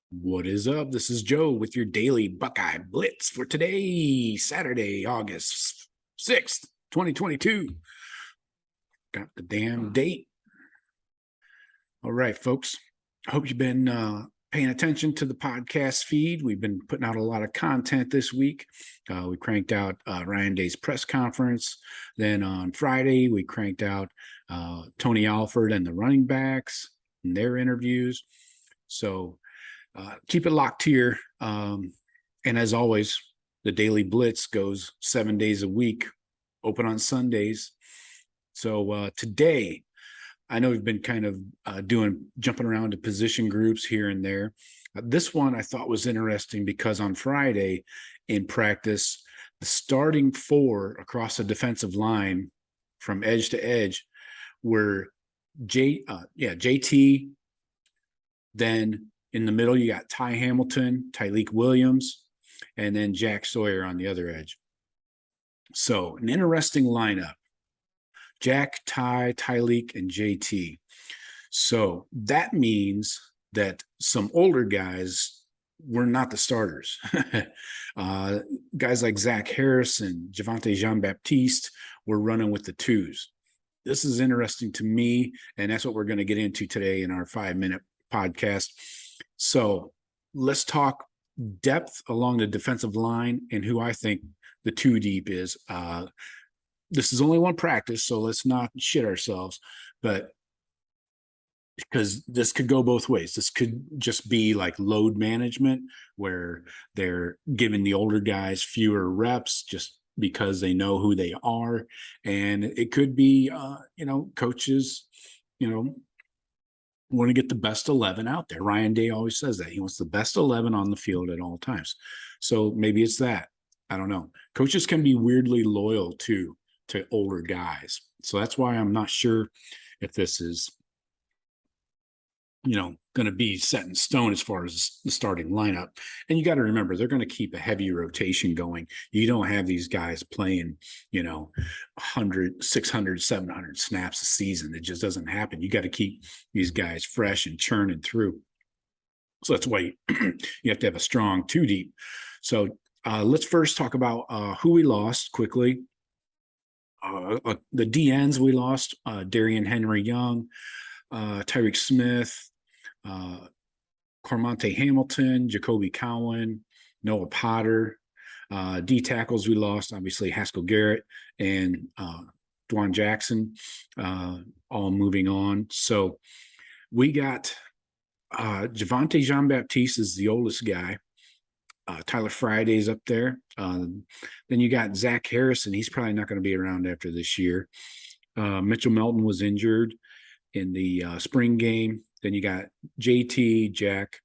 What is up? This is Joe with your daily Buckeye Blitz for today, Saturday, August 6th, 2022. Got the damn date. All right, folks. I hope you've been paying attention to the podcast feed. We've been putting out a lot of content this week. We cranked out Ryan Day's press conference. Then on Friday, we cranked out Tony Alford and the running backs and their interviews. So keep it locked here. And as always, the Daily Blitz goes 7 days a week, open on Sundays. So today, I know we've been kind of jumping around to position groups here and there. This one I thought was interesting because on Friday in practice, the starting four across the defensive line from edge to edge were JT, then in the middle, you got Ty Hamilton, Tyleik Williams, and then Jack Sawyer on the other edge. So an interesting lineup. Jack, Ty, Tyleik, and JT. So that means that some older guys were not the starters. Guys like Zach Harrison, Javonte Jean-Baptiste were running with the twos. This is interesting to me, and that's what we're going to get into today in our 5-minute podcast. So let's talk depth along the defensive line and who I think the two deep is. This is only one practice, so let's not shit ourselves, but because this could go both ways. This could just be like load management where they're giving the older guys fewer reps just because they know who they are. And it could be, coaches, want to get the best 11 out there. Ryan Day always says that. He wants the best 11 on the field at all times. So maybe it's that. I don't know. Coaches can be weirdly loyal to older guys. So that's why I'm not sure if this is, going to be set in stone as far as the starting lineup. And you got to remember, they're going to keep a heavy rotation going. You don't have these guys playing, 100, 600, 700 snaps a season. It just doesn't happen. You got to keep these guys fresh and churning through. So that's why you have to have a strong two deep. So let's first talk about who we lost quickly. The DNs we lost, Darian Henry Young, Tyreek Smith, Cormonte Hamilton, Jacoby Cowan, Noah Potter. D tackles we lost, obviously Haskell Garrett and Dwan Jackson, all moving on. So we got Javonte Jean-Baptiste is the oldest guy. Tyler Friday's up there. Then you got Zach Harrison. He's probably not going to be around after this year. Mitchell Melton was injured in the spring game. Then you got JT, Jack,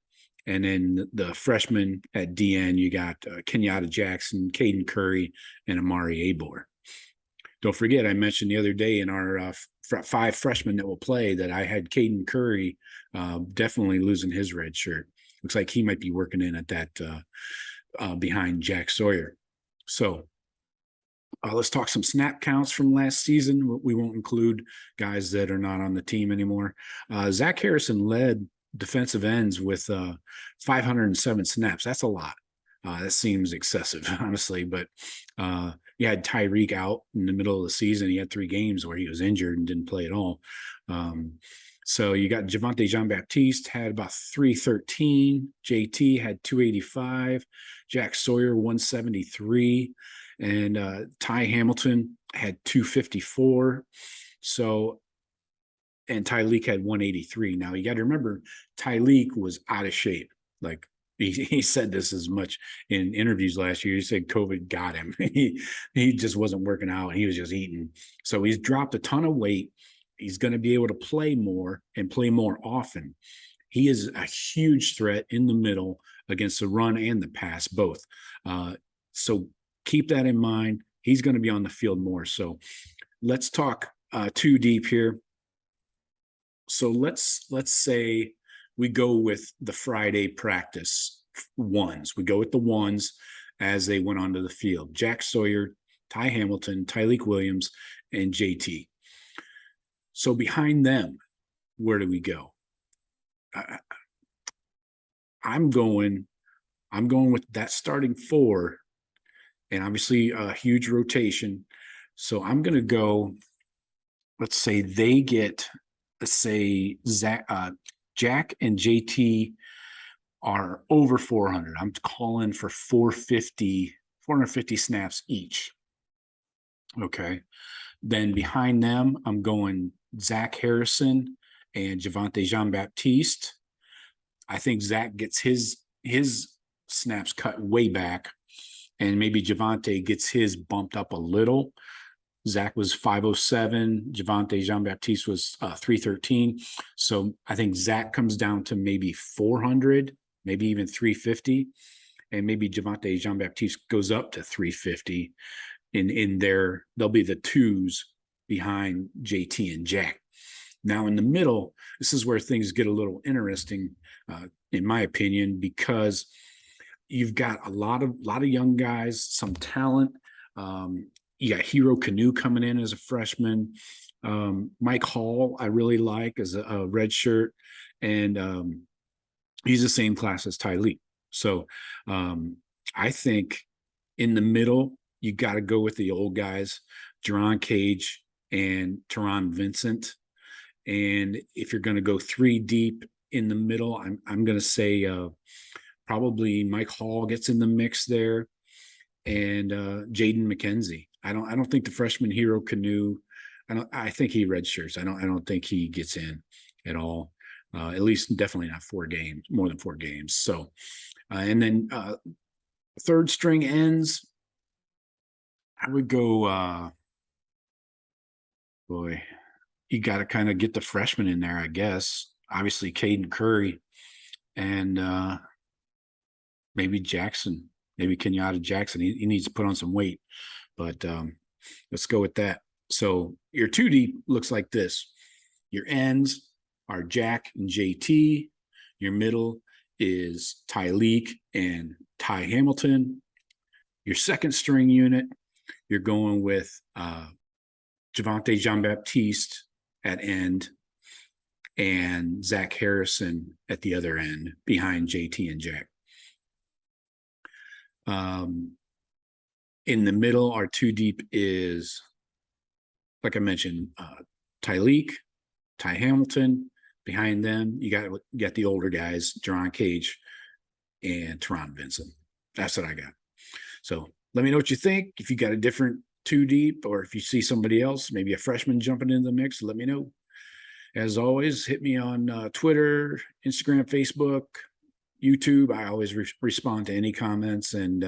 and then the freshman at DN, you got Kenyatta Jackson, Caden Curry, and Amari Abor. Don't forget, I mentioned the other day in our 5 freshmen that will play that I had Caden Curry definitely losing his red shirt. Looks like he might be working in at that behind Jack Sawyer. So let's talk some snap counts from last season. We won't include guys that are not on the team anymore. Zach Harrison led defensive ends with 507 snaps. That's a lot. That seems excessive, honestly. But you had Tyreek out in the middle of the season. He had 3 games where he was injured and didn't play at all. So you got Javonte Jean-Baptiste had about 313. JT had 285. Jack Sawyer 173. And Ty Hamilton had 254. So, and Tyleik had 183. Now you got to remember, Tyleik was out of shape. Like he said this as much in interviews last year. He said COVID got him. He just wasn't working out. He was just eating. So he's dropped a ton of weight. He's going to be able to play more and play more often. He is a huge threat in the middle against the run and the pass, both. So keep that in mind. He's going to be on the field more. So let's talk two deep here. So let's say we go with the Friday practice ones. We go with the ones as they went onto the field. Jack Sawyer, Ty Hamilton, Tyleik Williams, and JT. So behind them, where do we go? I'm going with that starting four, and obviously a huge rotation. So I'm going to go. Let's say they get. Let's say Jack and JT are over 400. I'm calling for 450 snaps each. Okay. Then behind them, I'm going Zach Harrison and Javonte Jean-Baptiste. I think Zach gets his snaps cut way back, and maybe Javonte gets his bumped up a little. Zach was 507. Javonte Jean-Baptiste was 313. So I think Zach comes down to maybe 400, maybe even 350. And maybe Javonte Jean-Baptiste goes up to 350. In there, they'll be the twos behind JT and Jack. Now in the middle, this is where things get a little interesting, in my opinion, because you've got a lot of young guys, some talent. You got Hero Canoe coming in as a freshman. Mike Hall, I really like as a red shirt, and he's the same class as Tyleek. So I think in the middle, you got to go with the old guys, Jerron Cage and Teron Vincent. And if you're going to go three deep in the middle, I'm going to say probably Mike Hall gets in the mix there, and Jaden McKenzie. I don't think the freshman Hero Canoe. I think he redshirts. I don't think he gets in at all. At least definitely not more than 4 games. So, and then third string ends. I would go. Boy, you got to kind of get the freshman in there, I guess. Obviously, Caden Curry, and maybe Jackson, maybe Kenyatta Jackson. He needs to put on some weight, but let's go with that. So your 2 deep looks like this. Your ends are Jack and JT. Your middle is Tyleek and Ty Hamilton. Your second string unit, you're going with Javonte Jean-Baptiste at end and Zach Harrison at the other end behind JT and Jack. In the middle, our 2 deep is, like I mentioned, Tyleek, Ty Hamilton. Behind them, you got the older guys, Jerron Cage and Teron Vincent. That's what I got. So let me know what you think. If you got a different 2 deep, or if you see somebody else, maybe a freshman jumping into the mix, let me know. As always, hit me on Twitter, Instagram, Facebook, YouTube. I always respond to any comments and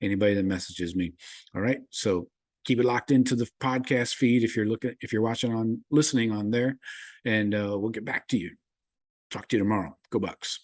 anybody that messages me. All right. So keep it locked into the podcast feed if you're listening on there, and we'll get back to you. Talk to you tomorrow. Go Bucks.